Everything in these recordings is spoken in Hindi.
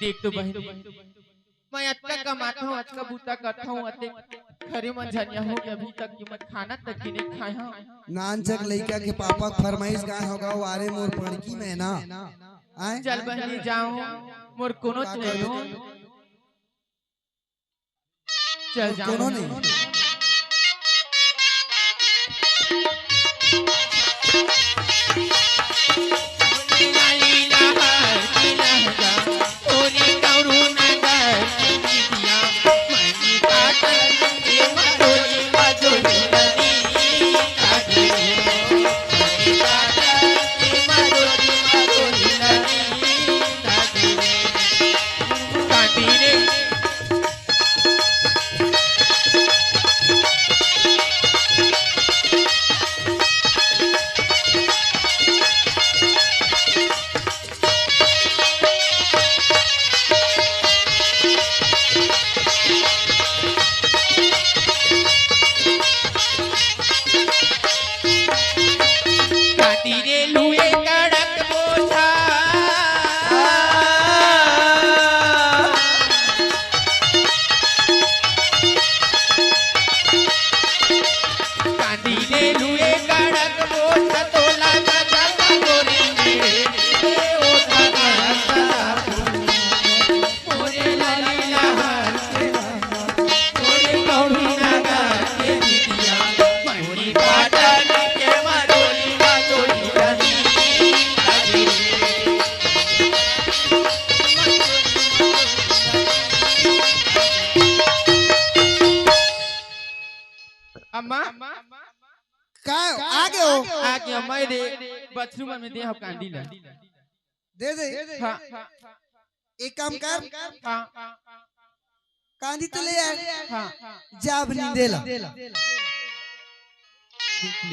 देख तो बहन मैं अच्छा कमाता हूँ, अच्छा बूता करता हूँ, अते घरे में झनिया हो गया अभी तक कि मैं खाना तक की नहीं खाया हूँ। नानचक लड़का के पापा फरमाइश गाय होगा वारे मोर पड़की में ना आए चल बहनी जाओ मोर कोनो नहीं हो, चल जाओ कोनो नहीं आगे मैं दे बाथरूम में दे हो कांडी ला दे दे हां एक काम कर हां कांदी तो ले आ हां जाब नींदेला ली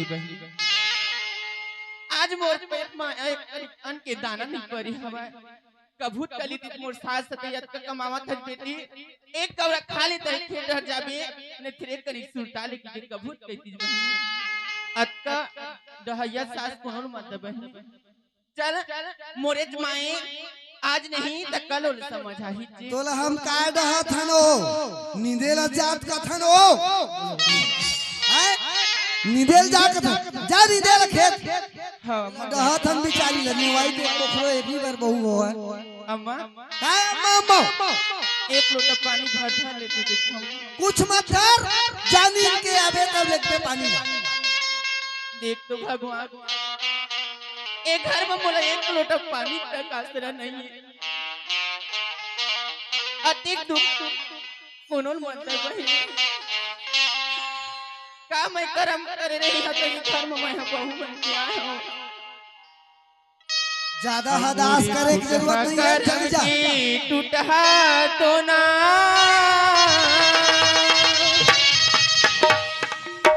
बहनी आज मोर पेट में एक अन्न के दाना नहीं पड़ी हवा कभूत कली दी मोर सास सतैयत का कमावत है बेटी एक कवरा खा ले त खेत रह जाबे ने फिर करी सुरता ले की कभूत कहती बहनी अक्का दहैया सास कोनों मत बहनी चल मोरे जमाए आज नहीं त कल होल समझ आही जी तोला हम का डहा थनो नींदेला जात का थनो नींदेल जा का जा नींदेला खेत हां डहा थन बिचारी लनी वाई तो पोखरो एक ही बार बहु हो अम्मा काय अम्मा एक लोटा पानी भर लेते देखो कुछ मत कर जानी के आवे तब लेते पानी देख तो भगवान एक घर में बोला एक लोटा पानी तक आसरा नहीं है अतिक दुख कोनों मतलब बहनी का मैं कर्म करे नहीं हते घर में मैं बहू बन के आया हूं ज्यादा हदास करे की जरूरत नहीं है चल जा टूटा तो ना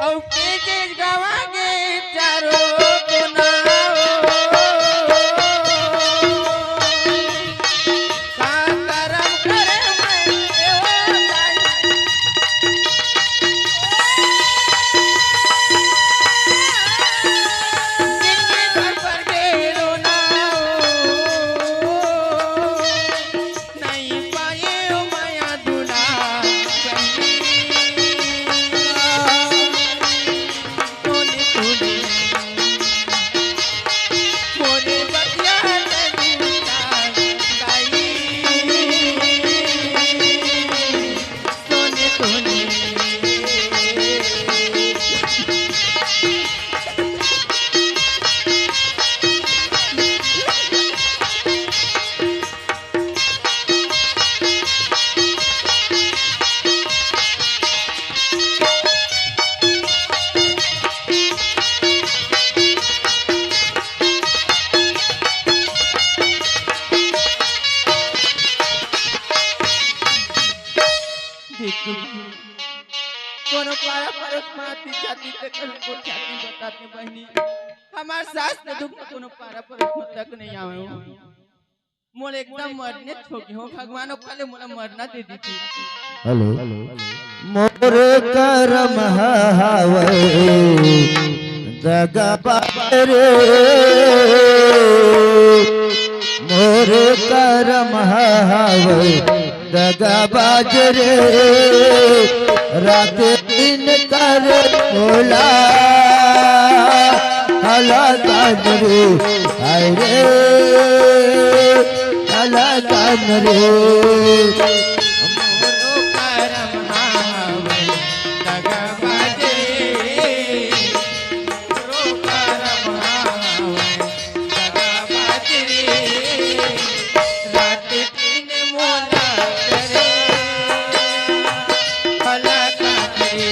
औ के जे गवागे चारो तो ना कोनो पारा परस माती जाती ते कल को जाती बताते बहनी हमार सास ने दुख कोनो पारा परस तक नहीं आवे हो मोल एकदम मरने छोकी हो भगवान काले मोला मरना दे दी थी हेलो मोर करम हावे दगा पारे मोर करम हावै दगाबाज रे रात दिन कर मोला हला कान रे हाय रे हला कान रे मोरो करम हावै दगाबाज रे मोरो करम हावै दगाबाज रे रात दिन मोला करे भला करे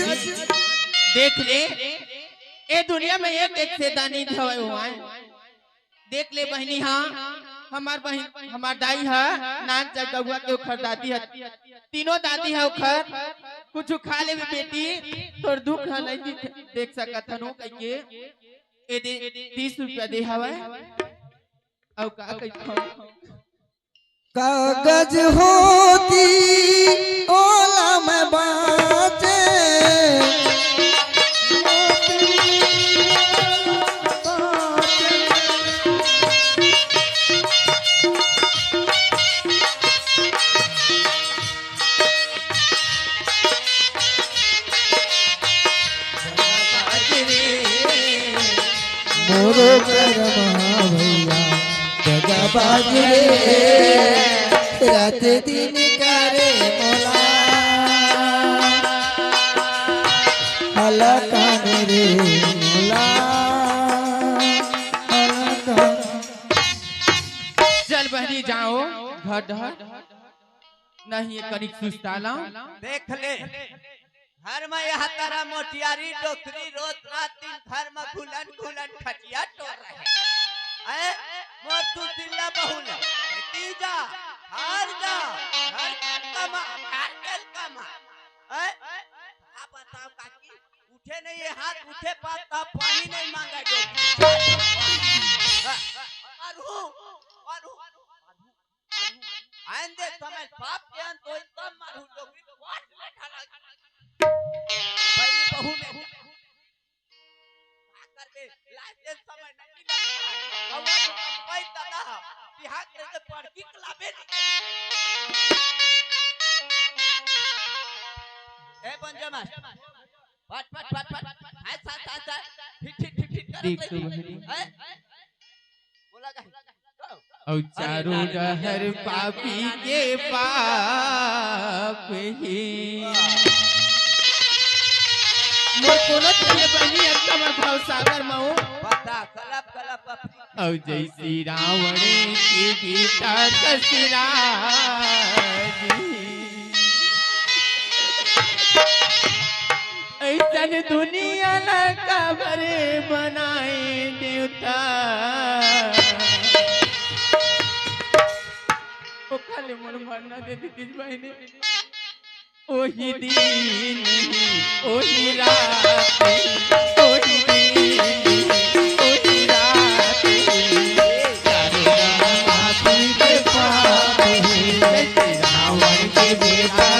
देख ले ए दुनिया में एक से दानी धवे हुआ है। देख ले बहनी हाँ हमार बहन हमार दाई है नान जगुआ के उखर दादी है तीनों दादी है उखर कुछ खा ले बेटी तोर दुख है नहीं देख सकत हनो कह के ए दे 30 रुपया दे हवे औ का कह कागज होती ओला में बाटे मोरो करम भैया दगाबाज रे रात दिन करे मोला हला कान रे मोला हला कान। चल बहनी जाओ घर डहर नहीं ये करीक सुस्ताला देख ले घर में यहाँ तारा मोटियारी डोकरी रोज रात दिन घर में घुलन घुलन खटिया टोर रहे मोर तू दिल्ला बहुल तीजा हार जा घर कमा घर कमा आप बताओ काकी उठे नहीं ये हाथ उठे पाता पानी नहीं मांगा डोकरी मारू मारू आंदे समय बाप के अंत तो एकदम मारू डोकरी वाट ले ढाला पहली बहू में आकर के लाइसेंस समय नहीं लगा अब वो कंपाई दादा बिहार के पढ़ी क्लाबे ए पंजमा पट पट पट पट हाय सा ठीक देख तो बहनी बोला का औ चारों डहर पापी के पाप ही मोर कोनो चले बहनी अक्का मर भाव सागर मऊ बता कलप कलप अपनी औ जैसी रावण की बेटा दशरथ ऐसन दुनिया लगा भरे बनाए देवता ओ खाली मोर मरना दे दी बहनी ओही दिन ओही रात ओही दिन ओही रात चारों माथी के पाप जैसे रावण के बेटा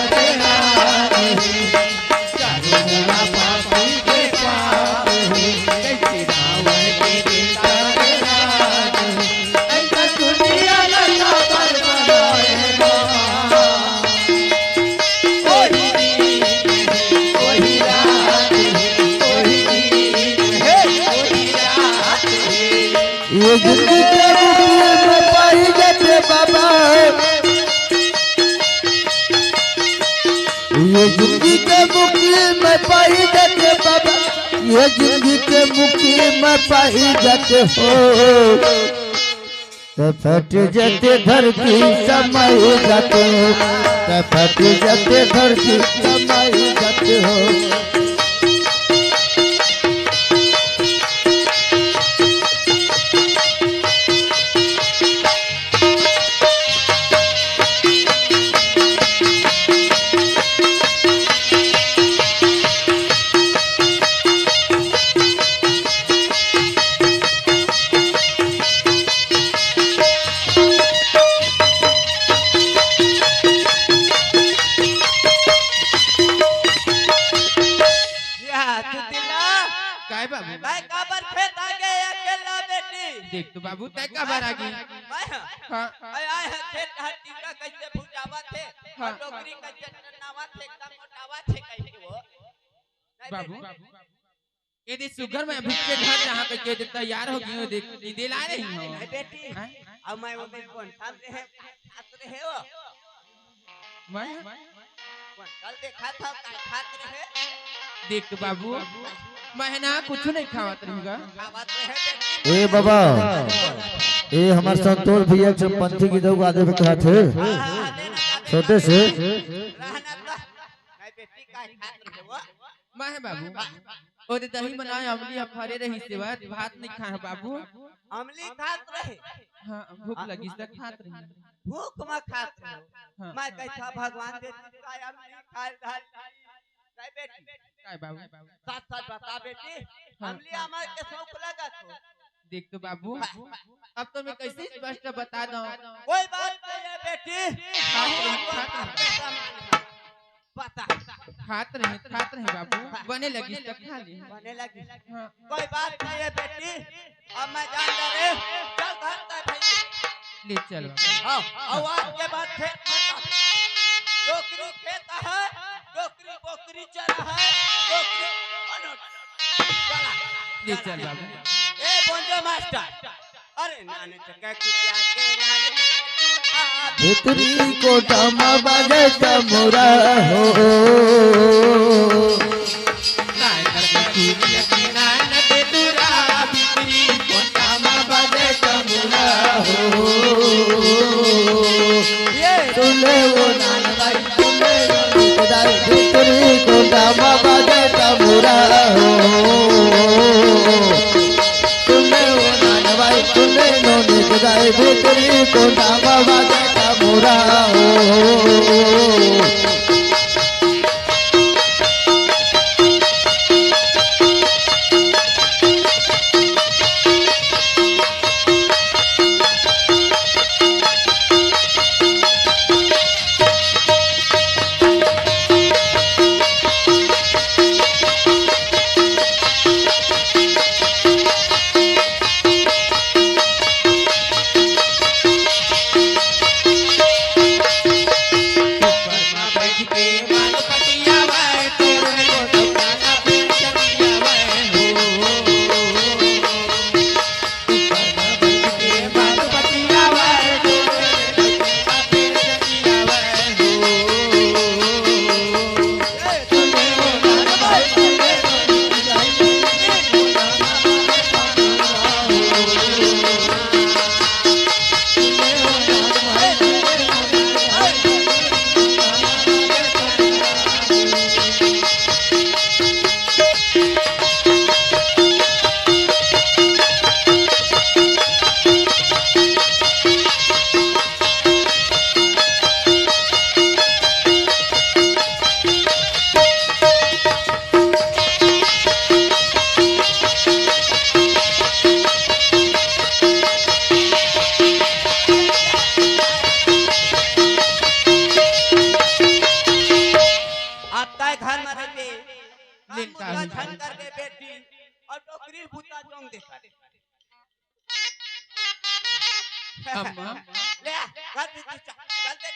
चारों पापी के पाप जैसे रावण के बेटा ऐसा दुनिया लगा पर ये जिंदगी के मुश्किल में पाई जाते बाबा ये जिंदगी के मुश्किल में पाई जाते बाबा ये जिंदगी के मुश्किल में पाई जाते हो तो फट जाते धरती समय जाते हो तो फट जाते धरती समय जाते हो काय बाबू मैं काबर खेत आ गए अकेला बेटी देख तो बाबू तय कबर आ गई मैं हाँ आए हैं खेत टीका कैसे भुजावा थे हाँ। टोकरी कैसे टनावा थे एकदम मोटावा थे कैसे वो बाबू यदि सुगर में अभी के घर जहाँ पे के तैयार हो गई हो देख दे ला रही हो नहीं बेटी हाँ? अब मैं वो दिन कौन साल रहे खात रहे हो मैं कौन कल देखा था काय खात रहे देख तो बाबू मैं ना कुछ नहीं खावत रहूंगा खावत रहे बेटी ए बाबा ए हमारे संतोष भैया के पंथी की दो आधे पे कहा थे छोटे से रहना तो नहीं बेटी काय खात रहे वो मैं है बाबू और दही बनाए अमली अफारे रही सेवा भात नहीं खाए बाबू अमली खात रहे हाँ भूख लगी से खात रही भूख में खात रहे हाँ। मैं कहता भगवान दे काय अमली खाए धाल नहीं बेटी काय बाबू साथ साथ बता बेटी हाँ। अमली हमारे के शौक लगा तो देख तो बाबू अब तो मैं कैसे स्पष्ट बता दूं कोई बात नहीं है बेटी पता खात रहे बाबू बने लगी तो खा ली बने लगी हाँ कोई बात नहीं है बेटी अब मैं जान रहे चल घर तक भाई ले चल और आज के बाद खेत मत डोकरी खेत है डोकरी बोकरी चला है डोकरी चला ले चल बाबू ए बोंजो मास्टर अरे नाने चक्का किया के नाने भितरी को डमा बजे तमुरा हो नाय कर कुरिया की नान दे दूरा बिक्री कोटामा बजे तमुरा हो ये तुले वो नान भाई तुले दाई भितरी को डमा बजे तमुरा हो तुले वो नान भाई तुले नोने दाई भितरी को डमा बजे तमुरा हो धन कर दे बेटी और टोकरी भूता जोंग दे अम्मा ले घर भी चल दे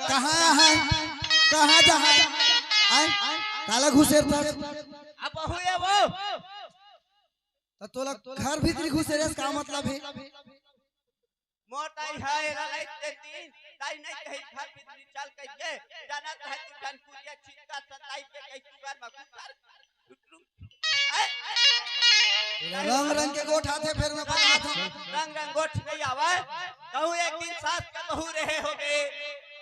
कहाँ है कहाँ जहाँ आए काला घुसेर था अब हुए वो तो तोला घर भीतर घुसेरे का मतलब है मोटाई है रलाई ते तीन ताई नहीं कही घर भीतर चल कहिए जाना है तू जनपुरिया छिटका सताई पे कई बार मकुर रंग रंग के गोठ आते फिर मैं पता था रंग रंग गोठ नहीं आवा कहूं एक दिन साथ का कहूं रहे होगे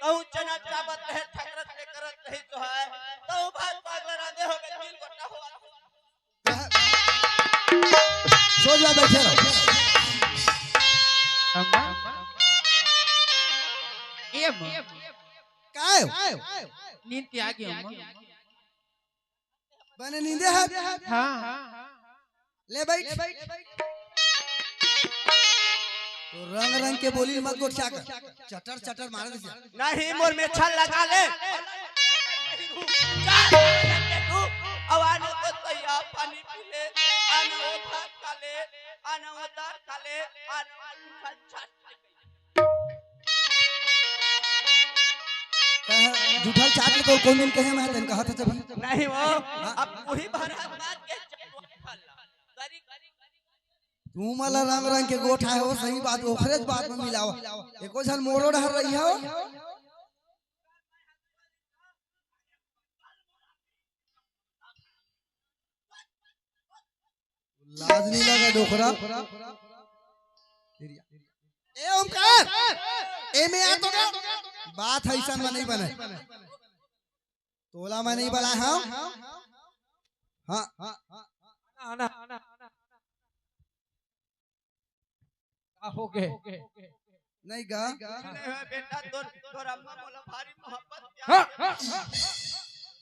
कहूं चना चावत रहे ठकरत ले करत रही तो है कहूं भात पागल रांधे होगे दिल गोटा हुआ सो जा बैठे रहो अम्मा ये अम्मा काय नींद के आ गई अम्मा बने नींदे है हाँ ले बैठ तो रंग रंग के बोली मत गोठ कर चटर चटर मार दे नहीं मोर में छल लगा ले आवाज तो तैयार पानी आना उतार खाले आना जुठल चाट ले तो कौन दिन कहे मैं तन कहा था जब नहीं वो अब वही भरा बात के करी तू मला रंग रंग के गोठा है वो सही बात ओखरे बात में मिलावा एको झन मोरो डहर रही हो लाज नहीं लगा डोकरा ए ओमकार ए में आ तो बात ऐसा में नहीं बने तोला में नहीं बना हाँ हाँ आना हो गए नहीं गा बेटा तोर अम्मा बोला भारी मोहब्बत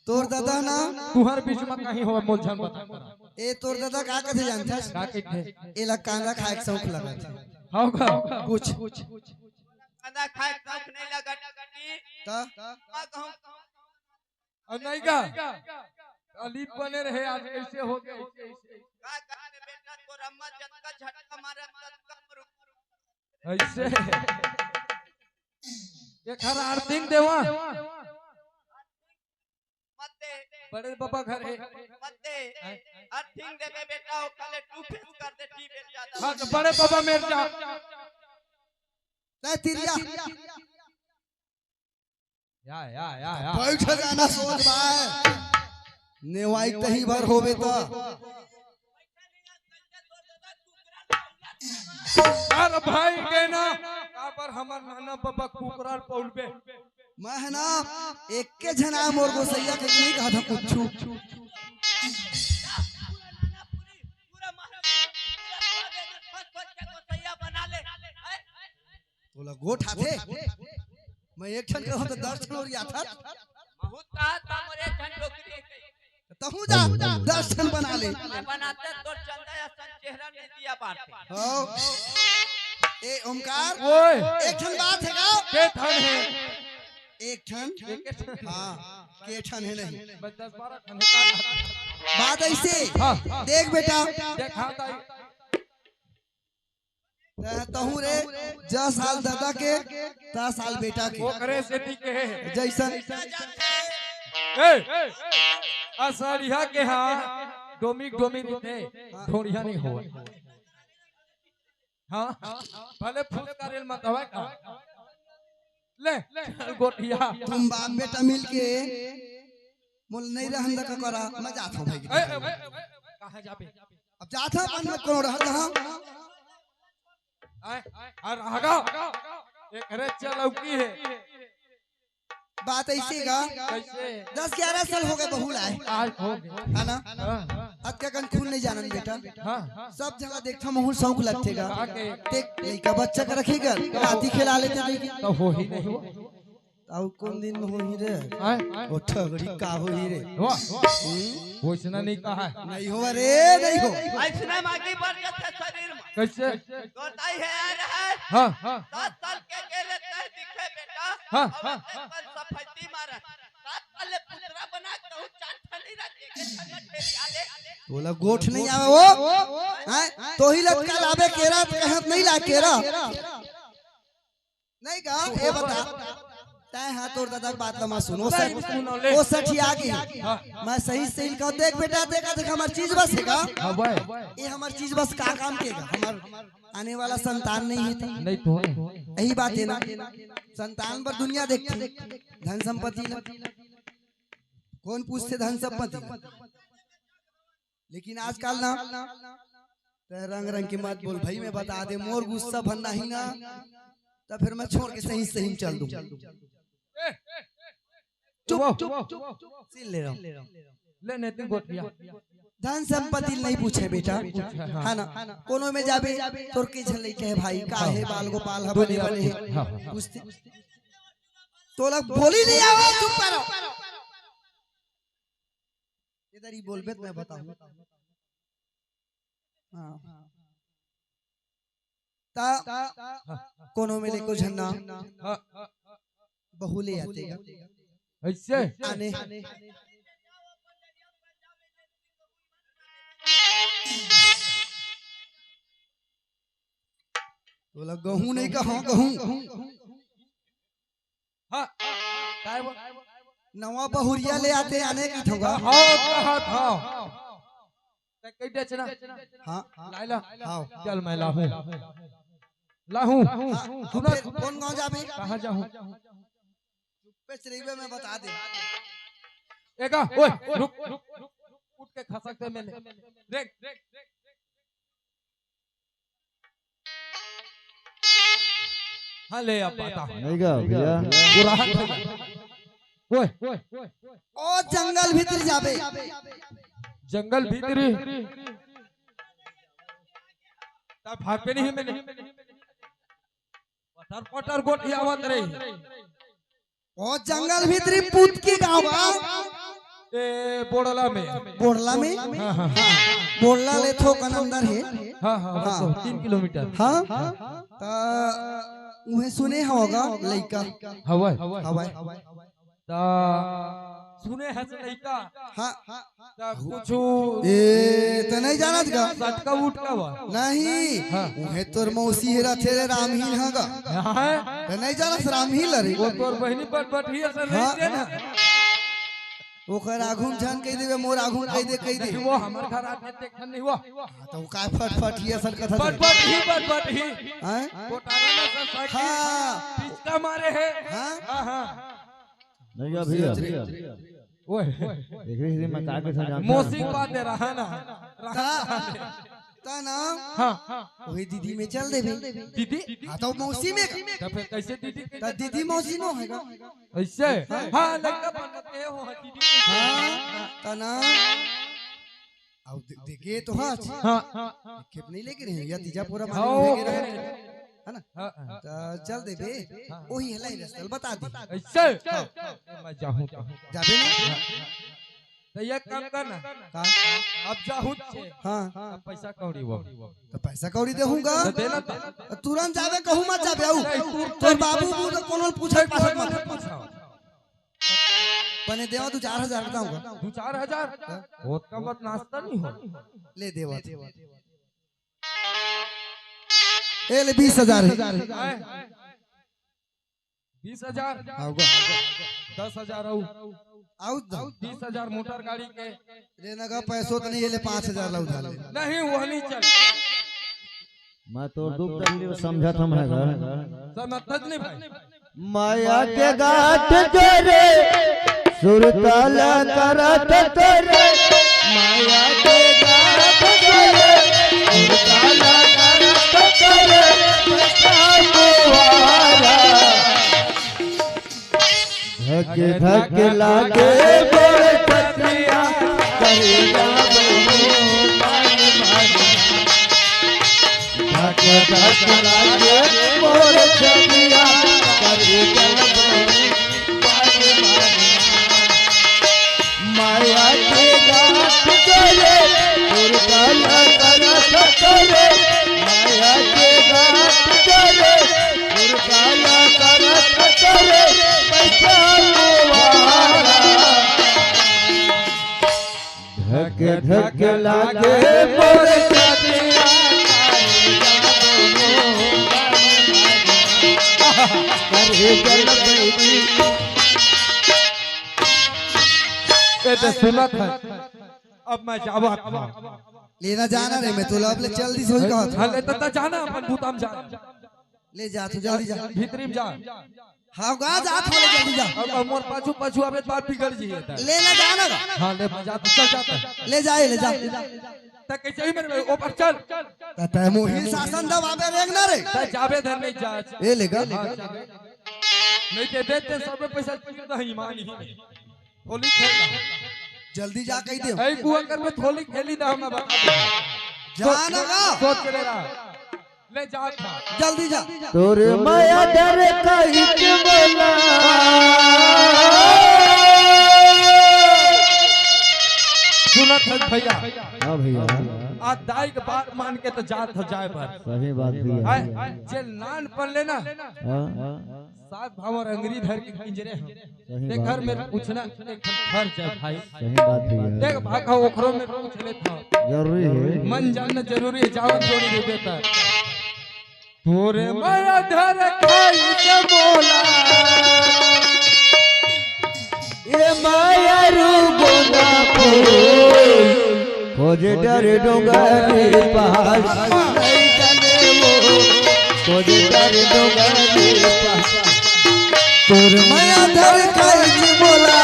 तोर दादा ना तुहर बीच में कहीं हो मोलझन बता ए तोर दादा का कथे जानता का कहते ए ला कांदा खाए के शौक लगा था होगा कुछ कांदा खाए शौक नहीं लगा ता और नहीं का अली बने रहे आज कैसे हो गए का कहने बेटा तोर अम्मा जतका झटका मारे ततका ऐसे एक हर आर्थिंग देवा मते बड़े बाबा घर है मते अर्थिंग देबे बेटा ओ कले टू फेस कर दे टी बेट ज्यादा हां तो बड़े बाबा मेरे जा ले तिरिया या बैठ जाना सोच बाय नेवाई तही भर होवे तो अरे भाई के ना पर हमर नाना बाबा कुकरार पौलबे मैं है ना एक के जना मोर गोसैया के नहीं कहा था कुछ पूरा महाराज बना ले तोला गोठा थे मैं एक ठन कहूं तो 10 ठन और या था बहुत था मोरे ठन डोकरी तहु जा 10 ठन बना ले मैं बनाते तो चंदा या सन चेहरा नहीं दिया बात हो ए ओमकार ओए एक ठन बात है गाओ के ठन है एक ठन हां के ठन है नहीं 10-12 ठन का बात ऐसे हां देख बेटा देखा ताई तहु रे 10 साल दादा के 10 साल बेटा के ओकरे से टिके जैसन ए असरिया के हां डोमिक थे ढोड़िया नहीं हो हां भले फूल करेल मत हवा का ले गोटिया तुम बाप बेटा मिल के मोल नहीं रहन का करा मैं जात हूं भाई कहां जाबे अब जात हूं अपन में कौन रह रहा और आगा एक रे चलौकी है बात ऐसे गा कैसे 10-11 साल हो गए बहू लाए आज हो गए है ना अब क्या कन खून नहीं जानन बेटा हां सब जगह देखता महू शौक लगतेगा आके देख लड़का बच्चा का रखेगा राती खिला लेते देखी तो हो ही नहीं ताऊ कौन दिन में होही रे हां ओ ठगड़ी का होही रे वाह वैसना नहीं कहा है नहीं हो रे नहीं हो ऐसना मागी पर जाते शरीर में कैसे गोताई है आ रहा है हां 10 साल के रहता है दिखे बेटा हां पर सफाई मारा 7 साल पुत्रा बना कहूं चाट नहीं रखी के ठंडा आले तोला गोठ नहीं आवे वो हैं तो ही लटका लावे केरा कहत नहीं ला केरा नहीं गा ए बता तय हां तोर दादा बात लमा सुनो ओ सठी आ गई मैं सही सही कहूं देख बेटा देख हमार चीज बस है का हां भाई ये हमार चीज बस का काम केगा हमार आने वाला संतान नहीं है नहीं तो यही बात है ना संतान पर दुनिया देखती धन संपत्ति ना कौन पूछते धन संपत्ति लेकिन आजकल ना रंग रंग की मत बोल भाई मैं बता दे मोर गुस्सा भरना ही ना तो फिर मैं छोड़ के सही सही चल दूं चुप सील ले रहा हूं ले नेतिन गोटिया धन संपत्ति नहीं पूछे बेटा है ना कोनो में जाबे तोर के झलई के भाई काहे बाल गोपाल ह बने बने पूछते तोला बोली नहीं आवा चुप करो इधर ही बोलबे तो मैं बताऊं हां ता कोनो में ले को झन्ना बहुले आते ऐसे आने बोला गहूं नहीं का हाँ गहूं हाँ काय वो नवा बहुरिया ले आते आने की ठोगा हाँ कहा था ते कई दे चना हाँ लाइला हाँ चल मैं लाहूं लाहूं सुना फिर कौन गांव जाबे कहां जाऊं चुप्पे चरीबे में बता दे एका ओए रुक उठ के खसकते मैंने देख हाँ ले अब बता नहीं गा भैया पूरा ओए ओ जंगल भीतर जाबे जंगल भीतरी ता भाग पे नहीं मैंने पटर पटर गोटी आवाज रही ओ जंगल भीतरी पूत की गांव ए बोड़ला में हाँ हाँ बोड़ला ले थो कन अंदर है हाँ हाँ हाँ। 3 किलोमीटर हाँ ता उहे सुने होगा लइका हवा हवाई ता सुने है से लइका हाँ ता कुछ ए त नहीं जानत गा सटका उठका बा नहीं हाँ। उहे तोर मौसी हेरा तेरे रामहीन हगा हां त नहीं जानत रामहीन रे वो तोर बहनी बट ही से नहीं हाँ। दे ना ओकर आघुम जान कह देबे मोर आघुम कह दे वो हमर घर आके देखन नहीं हुआ तो का फट ये सर कथा बट ही हैं कोटारा ना सब साइकिल हाँ पिचका मारे है हाँ हां हां नहीं गा भैया ओए देख रही थी मैं का के साथ जानता मौसी बात दे रहा ना ता ना हां वही दीदी में चल देबे दीदी हाँ तो मौसी में तो फिर कैसे दीदी ता दीदी मौसी नो हैगा ऐसे हां लगता बनते हो दीदी हाँ ता ना आओ देखे तो हाँ हां खेप नहीं लेके रहे या तीजा पूरा हाँ, माने लेके रहे है ना हां ता चल देबे वही हलाई रसल बता दे ऐसे मैं जाऊं जाबे ना तो ये काम करना का अब जाऊं छे हाँ अब पैसा कौड़ी वो तो पैसा कौड़ी देहूंगा तो देना तो तुरंत जाबे कहूं मत जाबे आऊ तोर बाबू तो कोनो पूछे पाछे मत बने देवा तू 4000 बताऊंगा 2-4 हजार बहुत कम मत नाश्ता नहीं हो ले देवा ए ले 20000 है 20,000 आऊगा 10,000 आऊ 20,000 मोटर गाड़ी के लेना का पैसो तो नहीं ले 5000 ला उधार ले नहीं वो नहीं चल मैं तो दुख तकलीफ समझा था मैं घर समझत नहीं भाई माया के गाठ जोरे सुरताला करत करे माया के गाठ जोरे सुरताला करत करे धक धक लागे बोल छतिया करेगा धक धक लागे बोल छतिया करेगा माया के गाठ करे सुरताला करत करे माया के गाठ करे सुरताला करत करे धक धक लागे मोर छतिया करे जलबैनी ए तो सुनत है अब मैं जावा लेना जाना रे मैं तो अब ले जल्दी से होई कहत हां ले तो जाना अपन भूताम जा ले जा तू जल्दी जा भीतरी में जा हां गा जा थोड़े जल्दी जा अब मोर पाछू पाछू आवे बात बिगड़ जी है लेना जाना हां ले मजा तो चल जाता ले जाए ले जा त कैसे ही मेरे ऊपर चल ता मोही शासन दबावे रेग ना रे त जावे धर नहीं जा ए लेगा नहीं के देते सब पैसा तो ईमान ही थोली खेलना जल्दी जा कह दे ऐ कुआ कर में थोली खेली ना हम बता जाना गा सोच ले रहा ले जा था जल्दी जा तोरे माया डर कही के बोला सुनत है भैया हां भैया आज दाई के बात मान के तो जात हो जाए पर सही बात भैया जे नान पन लेना हां साथ भाव और अंगरी धर के पिंजरे हैं सही देख घर में पूछना एक घर जाए भाई सही बात भैया देख भागा ओखरों में पूछ ले था जरूरी है मन जानना जरूरी है जावन जोड़ी दे देता है तोरे माया धर खाई के बोला ये माया रूबो ना खोज डर डोंगर पहाड़ नहीं जाने वो खोज डर डोंगर पहाड़ तोर माया धर खाई के बोला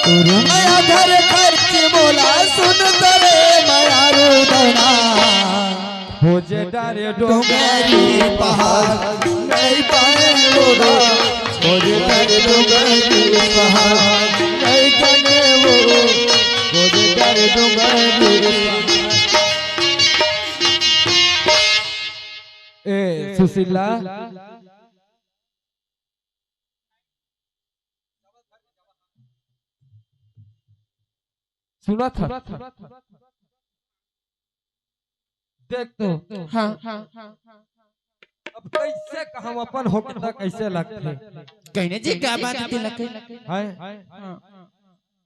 तोर माया धर खाई के बोला सुन तोरे माया रुदना खोज डर डोंगरी पहाड़ नहीं पाए लोगा खोज डर डोंगर पहाड़ नहीं जाने वो खोज डर डोंगर ए सुशीला सुना था देख तो हाँ अब कैसे हम अपन होके तक कैसे लगते कहने जी क्या बात है लगे हैं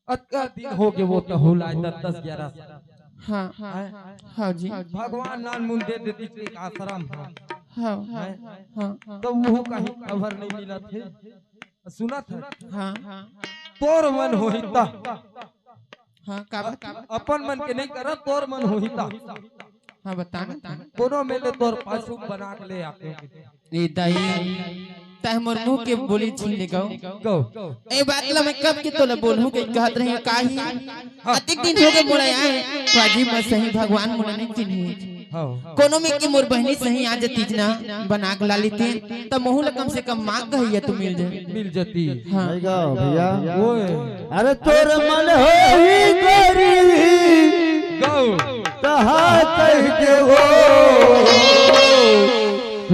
अतका दिन हो गए वो तो होला 10-11 हाँ हाँ जी भगवान नान मुन दे देती एक आश्रम हाँ हाँ तो वो कहीं खबर नहीं मिला थे सुना था हाँ तोर मन होहिता हाँ का बात अपन मन के नहीं कर तोर मन होहिता हाँ बताना कोनो मेले तोर पाछू बना के ले आते ए दाई तह मोर मुंह के बोली छीन ले गो गो ए बात ला मैं कब के तोला बोलहूं के कहत रही काहे अधिक दिन हो गए मोरे आए बाजी में सही भगवान मोने नहीं चिन्ही हां कोनो में की मोर बहनी सही आ जती ना बना के ला लेती त मोहू ला कम से कम मां कहिए तो मिल जती हां नहीं गाओ भैया ओए अरे तोर मन हो ही गोरी गो कहा कह देवो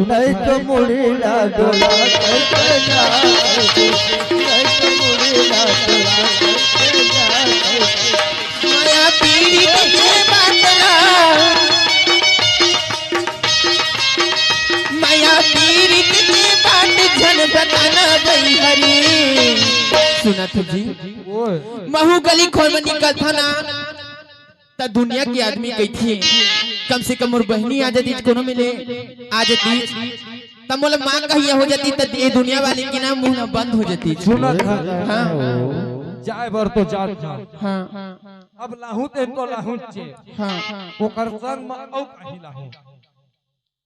नहीं तो मुड़ीला डोला करके जा नहीं तो मुड़ीला डोला करके जा माया पीड़ी के बातला माया पीड़ी के बात जन बताना गई हरी सुनत जी ओए महू गली खोल में निकल था ना त दुनिया की आदमी कही थी कम से कम मोर बहनी आ जाती कोनो मिले आ जाती तब मोला मां कहिया हो जाती त ये दुनिया वाली की ना मुंह ना बंद हो जाती सुना था हाँ जाए बर तो जा हाँ अब लाहू ते तो लाहू चे हाँ ओकर संग में औ कहि लाहू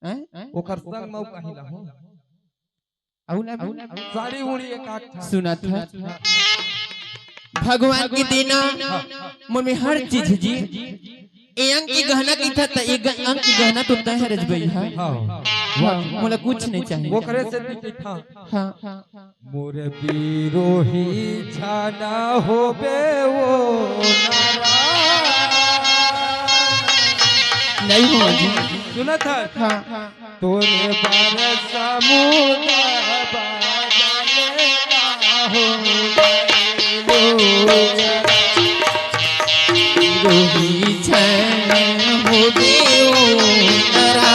हैं ओकर संग में औ कहि लाहू औला साड़ी उड़ी एक आठ सुना था भगवान की देना मुझ में हर चीज जी ए अंक की गहना की था त एक अंक की गहना तो तय है रजबई है हां मोला कुछ नहीं चाहिए वो करे से दी था हाँ मोरे बिरोही छाना होबे वो नाराज नहीं हो जी सुना था हाँ तोरे बार समुद्र बाजाले हो रोही छन हो देओ नरा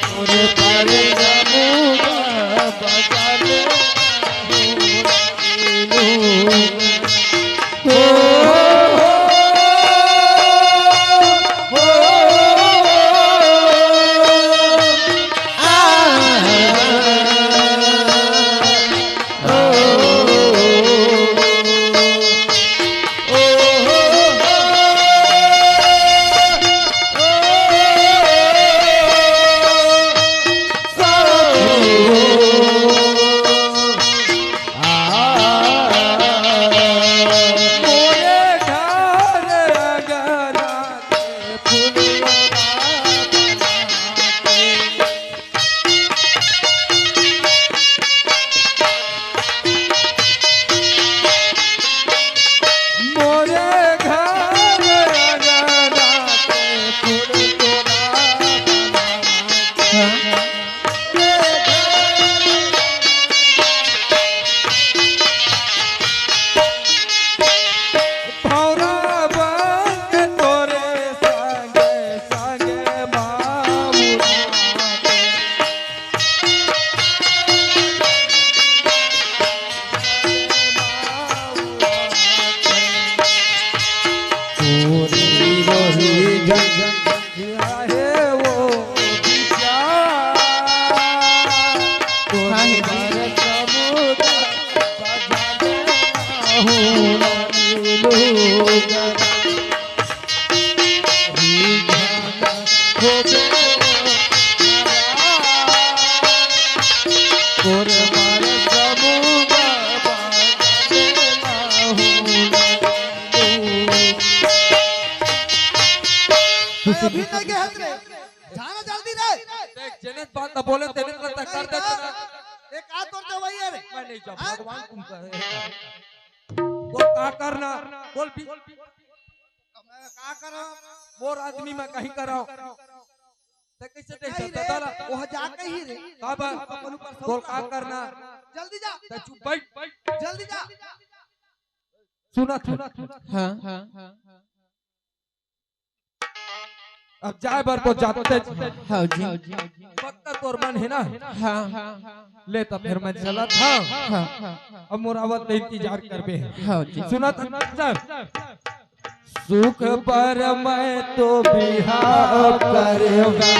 तोरे पर समुद्र बजाले हो अभी नहीं गए हत रे जाना जल्दी रे देख जनित बात न बोले तेरे करता कर दे एक हाथ तोड़ दे भैया रे मैं नहीं जा भगवान तुम कहे बोल का करना बोल भी मैं का करो मोर आदमी में कहीं कराओ ते कैसे देख सकता दादा वहां जाके ही रे का बा बोल का करना जल्दी जा ते चुप बैठ जल्दी जा सुना था हाँ हाँ अब जाए बार तो जाते हाँ जी पक्का तोर मन है ना हाँ ले तो फिर मैं चला था हाँ अब मोरावत ने इंतजार कर बे हाँ जी सुना था सुख पर मैं तो बिहार करूंगा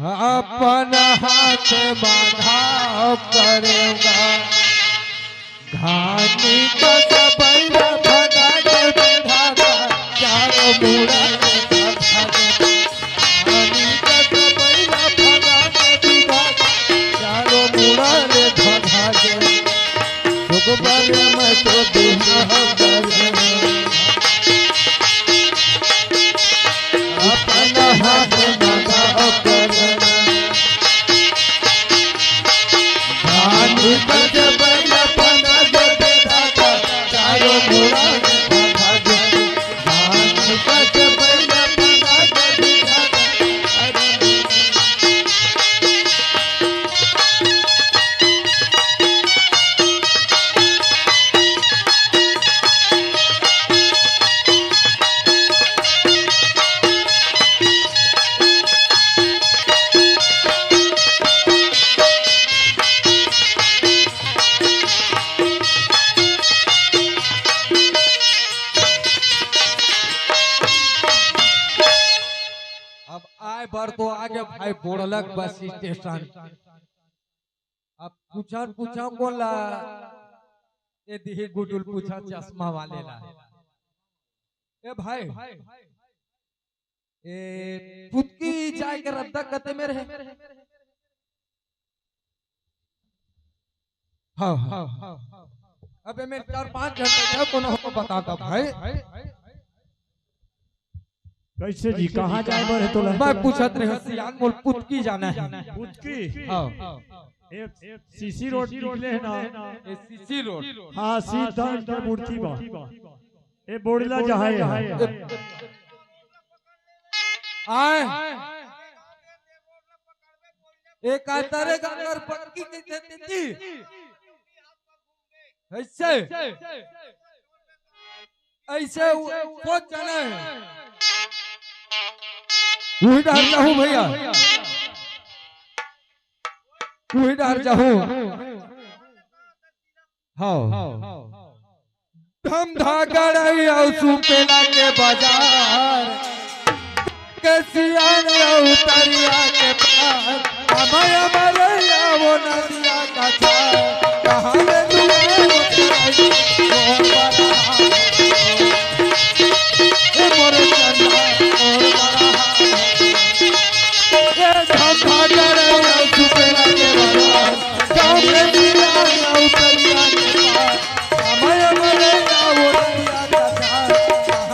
अपन हाथ बांधा करूंगा घानी का सबैला भगा के बिठाता चारों मुड़ा घानी का सबैला भगा के बिठाता चारों मुड़ा रे भगा के सुख पर मैं तो बिहार करूंगा अपन हाथ बांधा करूंगा घानी का सबैला पर तो आगे भाई बोड़लक बस स्टेशन अब पूछा बोला ये दिही गुडुल पूछा चश्मा वाले ला ए भाई ए पुतकी जाए के रद्दा कते में रहे हाँ अबे मैं 4-5 घंटे तक कोनो को बताता भाई कैसे जी कहाँ जाए बर है तो मैं पूछत रहे सियान मोल पुतकी जाना है पुतकी हां एक सीसी रोड निकले है ना ए सीसी रोड हाँ सीधा के मूर्ति बा ए बोड़ला जहां है आए एक आतरे गंगर पक्की के देती थी ऐसे ऐसे सोच जाना है वही डर जाऊं भैया वही डर जाऊं हाँ हम धागड़ सुपेला के बाजार के सियान उतरिया के पार हमारे हमारे वो नदिया का छार कहाँ में मोरे चंदा और बड़ा सुपेला के बाजार गाँव के सियान उतरिया के पार हमारे हमारे वो नदिया का छार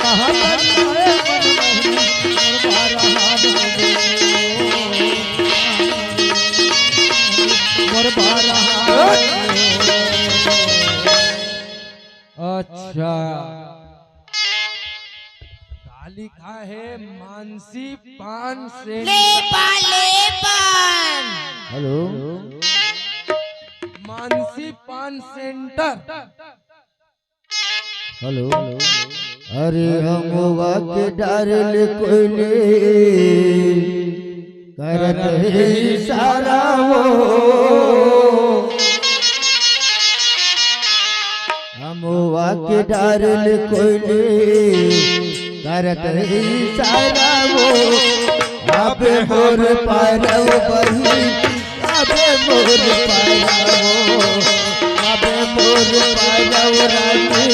कहाँ अच्छा गाली लिखा है मानसी पान से हेलो मानसी पान सेंटर। हेलो अरे हम के डारल कोयले करत है इशारा वो हम के डारल कोयले करत है इशारा वो अबे मोर पारव बही अबे मोर पारव अबे मोर पारव रानी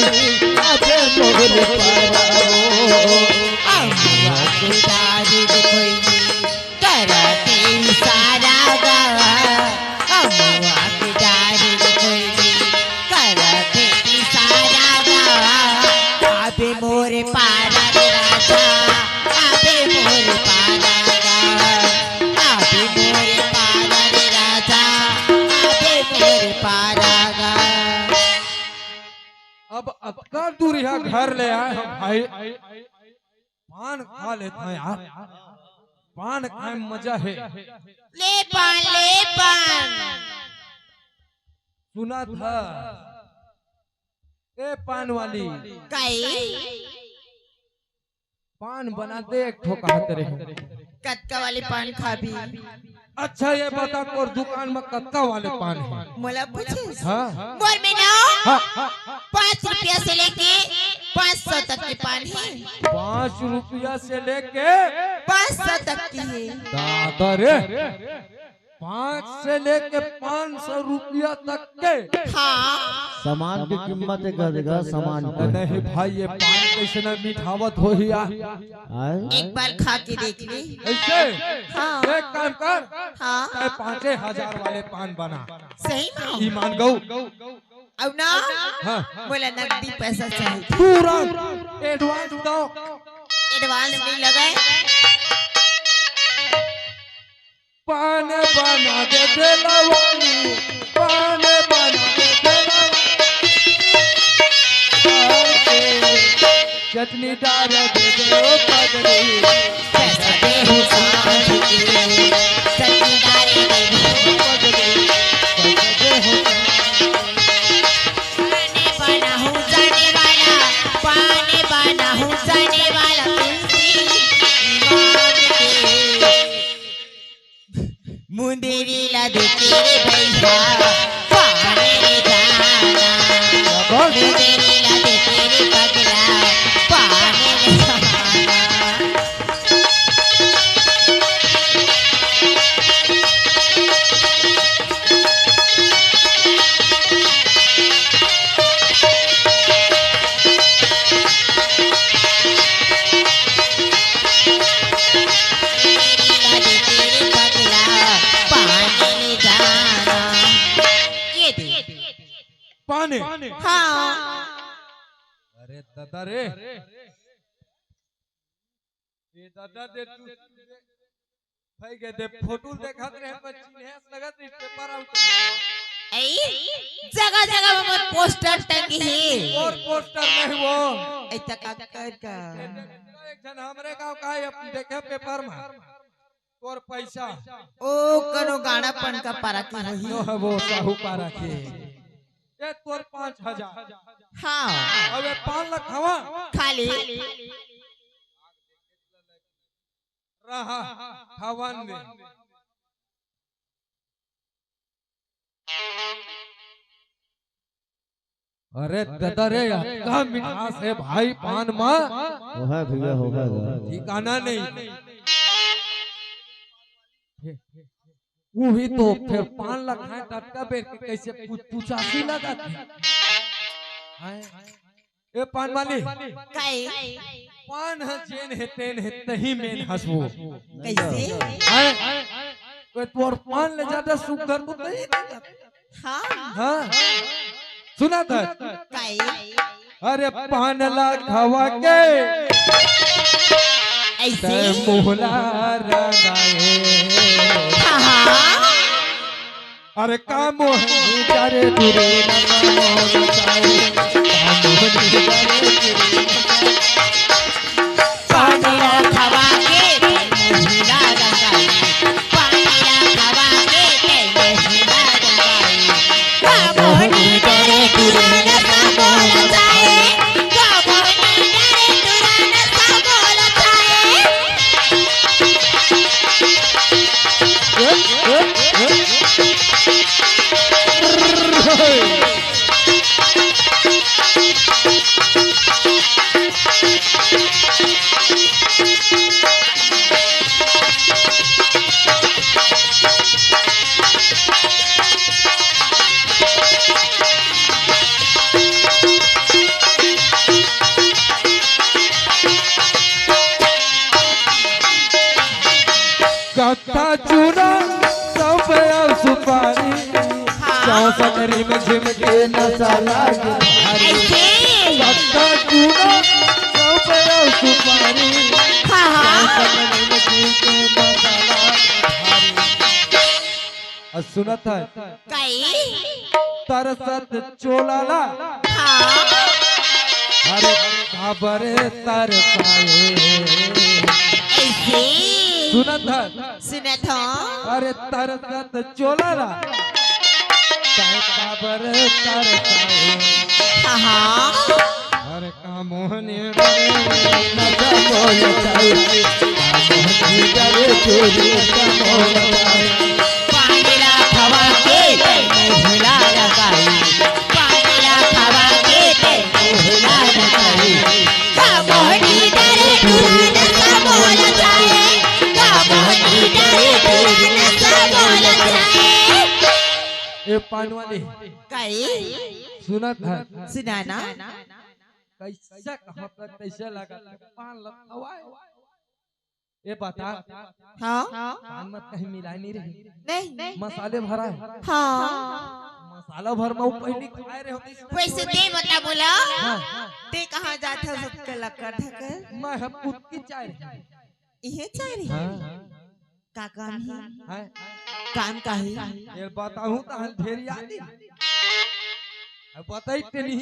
अबे मोर पारव अम्मा के दारू कोई करते सारा गावा अम्मा के दारू कोई करते सारा गावा आबे मोर पारा राजा आबे मोर पारा गावा आबे मोर पारा राजा आबे मोर पारा गावा। अब अतका दूर यहाँ घर ले आए हम भाई, पान खा लेते हैं यार, पान खाए में मजा है। ले पान सुना था ए पान वाली कई पान बना दे एक ठोका रहे। कत्का वाली पान खा भी अच्छा ये बता और दुकान में कत्का वाले पान है? मोला पूछे हाँ बोल में ना हाँ 5 रुपया से लेके 500 तक के पान है। 5 रुपया से लेके 500 तक की है। दादा रे 5 से लेके 500 रुपया तक के हाँ सामान की कीमत गदगा सामान की नहीं भाई, ये पान कैसे न मिठावत हो ही एक बार खा के देख ली। ऐसे हाँ एक काम कर हाँ चाहे 5,000 वाले पान बना सही में ईमान गौ अब ना हाँ बोला नकदी पैसा चाहिए तुरंत एडवांस दो। एडवांस नहीं लगाए पान बना दे दिलवानी पान बना दे दिलवानी चटनी डाल दे दो पगड़ी पैसा दे हो सांझ के सच्ची डारे दे हो पगड़ी पैसा दे हो पाने बना हूँ जाने वाला पाने बना हूँ जाने वाला मुंदेरी ला दे तेरे भैया पाने रे जाना मुंदेरी ला दे तेरे पगला पाने रे जाना। पाने हाँ अरे दादा रे ये दादा दे तू भाई के दे फोटो देखत रहे बच्ची है लगत पेपर आउट जगह जगह में पोस्टर टंगी है और पोस्टर नहीं वो ऐसा का कर का एक जन हमरे गांव का है अपन देखे पेपर में और पैसा ओ कनो गाना पन का पारा की जो रही है वो साहूकार के ये तोर 5,000 हाँ अबे 5 लाख हवा खाली रहा हवन में अरे दादा रे क्या मिठास है भाई पान माँ होगा भैया होगा ठिकाना नहीं वही तो फिर 5 लाख है टटका बेच के कैसे पूछासी लगाती ए पान वाली काई पान है जेन है तेन है तही में हंसवो कैसे तो तोर पान ले ज्यादा सुगर तो नहीं हाँ हाँ सुना था काई अरे पान ला खवा के ऐसे मोहला रंगाए हाँ अरे काम है जारे दूरे काम पानीरा खवा के मोहिला रंगाई पानीरा खवा के मोहिला रंगाई कामोनी डरे तुरन सा बोल जाए कामोनी डरे तुरन सा बोल जाए कत्था चूड़ा सब सुपारी चौसटरी में झिमके नसाला के भारी कत्था चूड़ा सब सुपारी चौसटरी में झिमके नसाला के भारी सुनत है तरसत चोलाला अरे खबरे तरसाए सुनत हो अरे तरसत चोलाला खबर तरसाए अरे कामोहनी नचा बोल चाहिए कामोहनी डरे चोरी कामोहन पानीरा खवा के मोहिला रंगाई पानीरा खवा के मोहिला रंगाई कामोहनी डरे तुरन सा बोल जाए कामोहनी डरे तुरन सा बोल जाए ए पानवाली सुनत है सुनाना कैसा कहाँ पर कैसे लगा पान लखवाए ये बता पान मत कहीं मिलाई नहीं रही नहीं मसाले भरा है मसाला भर में पहले खाए रहे होते वैसे दे बता बोला ते कहाँ जाता सबके लकर ढकर मैं हम खुद की चाय ये चाय रही का काम है काम का ही ये बताऊं तो हम ढेर याद अब बताई ते नहीं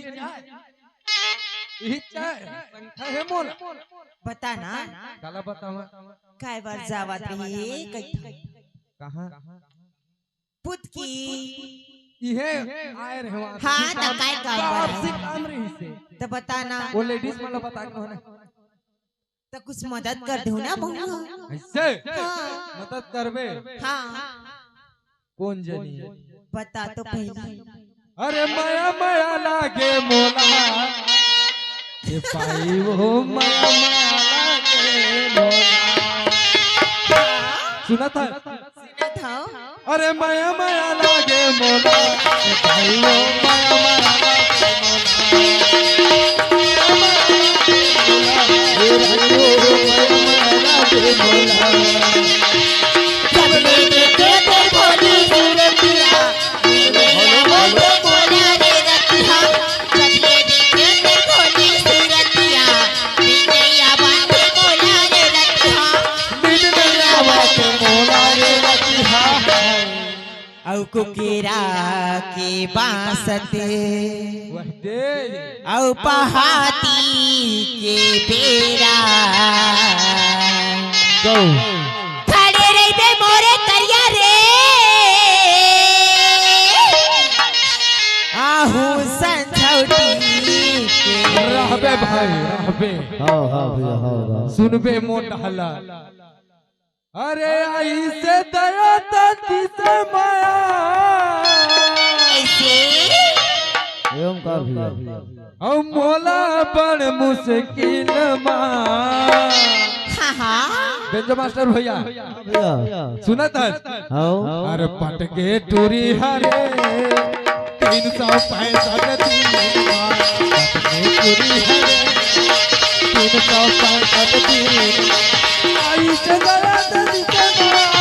यही चाय संख्या है मोल बता ना काला बतावा काय बार जावत रही कहां पुत की ये आए रहे वहां हां त काय काम रही से तो बता ना वो लेडीज मतलब बता के होना तो कुछ मदद कर दो ना बहु ऐसे मदद करबे हां कौन जनी बता तो पहले अरे माया माया लागे मोला ये पाई वो माया माया लागे मोला सुना था अरे माया माया लागे मोला ये पाई वो माया माया लागे मोला सबने देखे तो बोली सूरतिया मेरे बोले बोला रे रतिया सबने देखे तो बोली सूरतिया मेरे बाते बोला रे रतिया मेरा बात मोला रे रतिया औ कुकेरा के बांसते वह दे औ पहाती के बेरा गौ खड़े रही बे मोरे करिया रे आहू संछौटी रहबे भाई रहबे हाँ हाँ भैया हाँ सुनबे मोटहला अरे आई से दया तती से माया ऐसे एवं का भैया औ मोला बड़ मुश्किल मां हाँ बेंजो मास्टर भैया भैया सुनत है हाँ अरे पटके टूरी हरे 365 दिन पटके टूरी हरे 365 दिन आई से दया तती से माया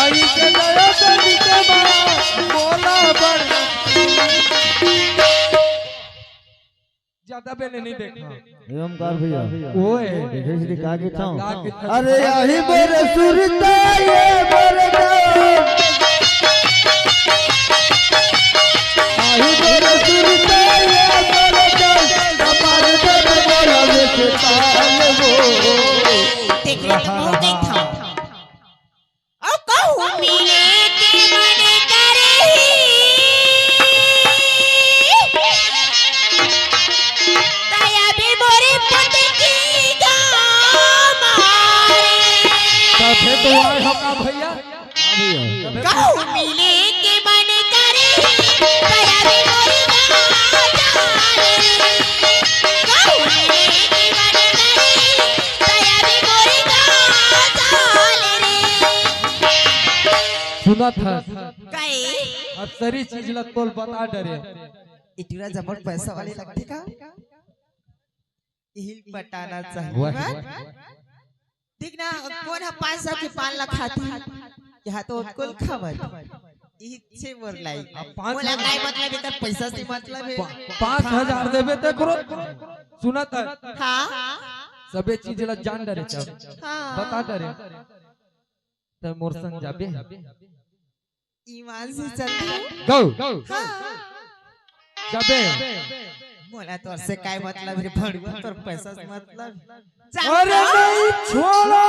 आई से दया तती से माया मोला बड़ ज्यादा पहले नहीं देखा एवं का भैया ओए देखे से दिखा के था गा के था। अरे यही मेरे सुरता ये मेरे आई मेरे सुरता ये का भैया कहूँ मिले के मन करे दया रे मोरी गाजाले कहूँ मिले के मन करे दया रे मोरी गाजाले रे सुना था कई अब सारी चीज ला तोल बता डरे इतना जबर पैसा वाले लगते का हिल पटाना वाह, चाहिए देख ना कौन है 500 के 5 लाख खाती यहाँ तो कुल खबर इच्छे मोर लाई मोला काय मतलब इधर पैसा से मतलब है 5000 देबे ते करो सुना था हाँ सबे चीज ला जान डरे चल हाँ बता डरे ते मोर संग जाबे ईमान से चलते गो हाँ जाबे मोला तोर से काय मतलब रे भड़ तोर पैसा से मतलब अरे नहीं छोड़ो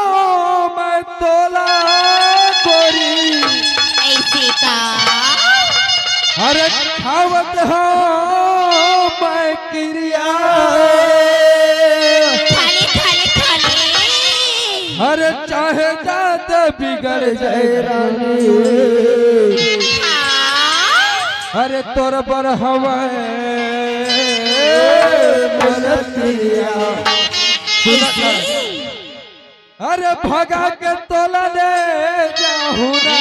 मैं तोला गोरी ऐसे का अरे खावत हो मैं क्रिया खाली खाली खाली अरे चाहे जाते बिगड़ जाए रानी हाँ अरे तोर पर हवाए अरे भगा के तोला दे जाहुना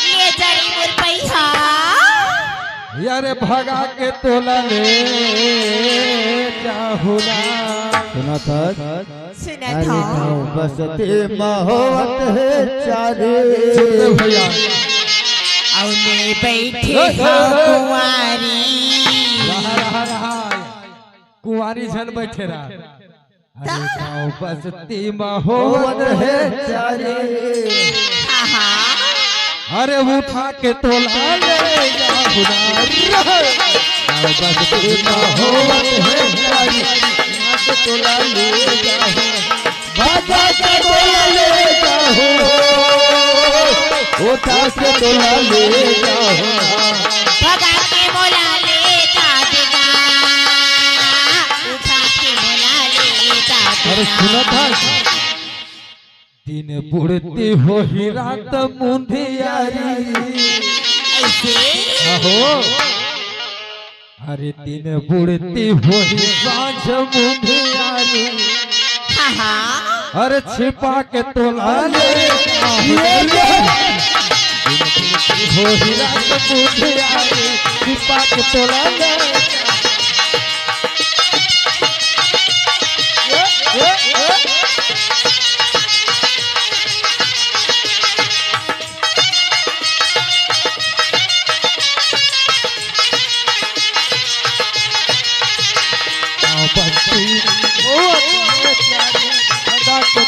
ले जाई मोर पैसा यारे भगा के तोला ले जाहुना सुना था सुना अरे था गाँव बसते महोवत है चारे भैया औने बैठे हाँ कुंवारी रहा कुंवारी जन बैठे रहा अरे गाँव बसती महोवत है चारे हाँ हाँ अरे उठा के तोला ले जाहुना गाँव बसती महोवत है चारे तोला ले जाहुना भागा के तोला ले जाहुना उठा के तोला ले जाहुना भगा के मोला ले जातेगा उठा के मोला ले अरे सुना जातेगा था दिन बुढ़ती हो ही रात मुंधियारी ऐसे हो अरे दिन बुढ़ती हो ही सांझ मुंधियारी हाँ हाँ अरे छिपा के तोला ले हो ही रात मुंधियारी छिपा के तोला ले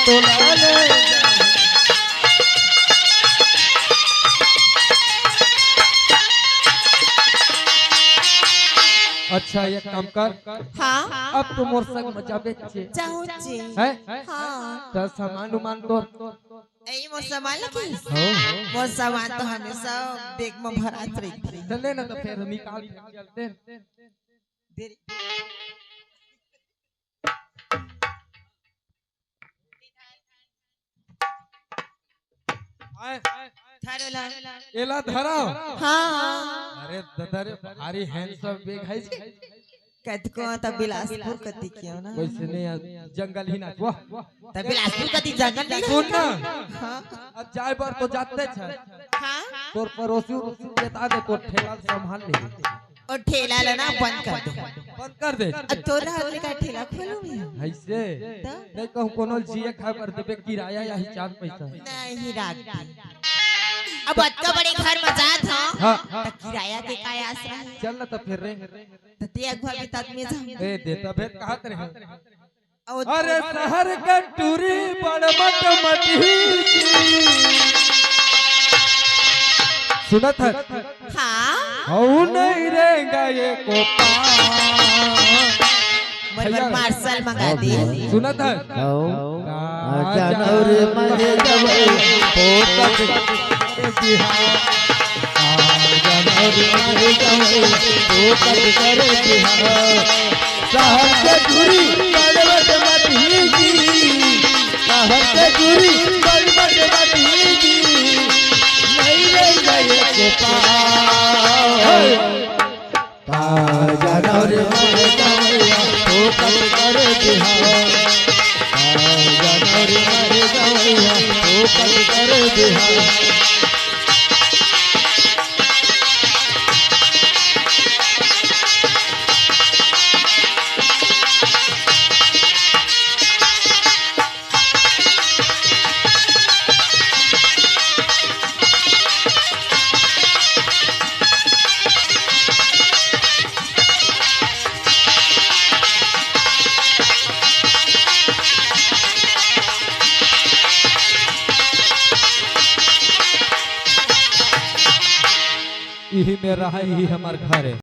तोला ले अच्छा ये काम कर हाँ अब तो मोर संग मचाबे छे चाहूँ चे हैं हाँ तो सामान उमान तो ऐ मोर सामान लगी हो मोर सामान तो हमेशा बैग में भरात रही थी चले ना तो फिर निकाल के चलते देरी थारे ला एला धरा हाँ अरे ददरे भारी हैंडसम बैग है जी कद को तब बिलासपुर कति क्यों ना वैसे नहीं जंगल ही ना वाह तब बिलासपुर कति जंगल नहीं सुन ना हाँ अब जाए बार तो जाते छ हाँ तोर पड़ोसी बता दे तो ठेला संभाल ले और ठेला लेना बंद कर दो बंद कर दे अब तो रात का ठेला खोलूं मैं ऐसे नहीं कहूं कोनो जिए खा कर देबे किराया या ही 4 पैसा नहीं रात अब अत्का बड़े घर में जात हाँ हाँ तो किराया के काय आसरा है चल ना तो फिर रे तो ते अगवा के तक में जाऊं ए देता भेद कहा रहे और अरे शहर का टूरी बड़मट मटी सुनत है हाँ औ नहीं रहेगा ये कोपा मरमर मार्शल मंगा दे सुनत है जानवर मरे जब पोपट बिहार जानवर मरे जब पोपट करे बिहार शहर के दूरी गड़बड़ मत हीजी, शहर के दूरी गड़बड़ मत हीजी, नहीं ले गए के पास जनौर मर गवैया फोकट कर बिहार, जनौर मर गवैया फोकट कर बिहार। यही में रहा, यही हमार घर है।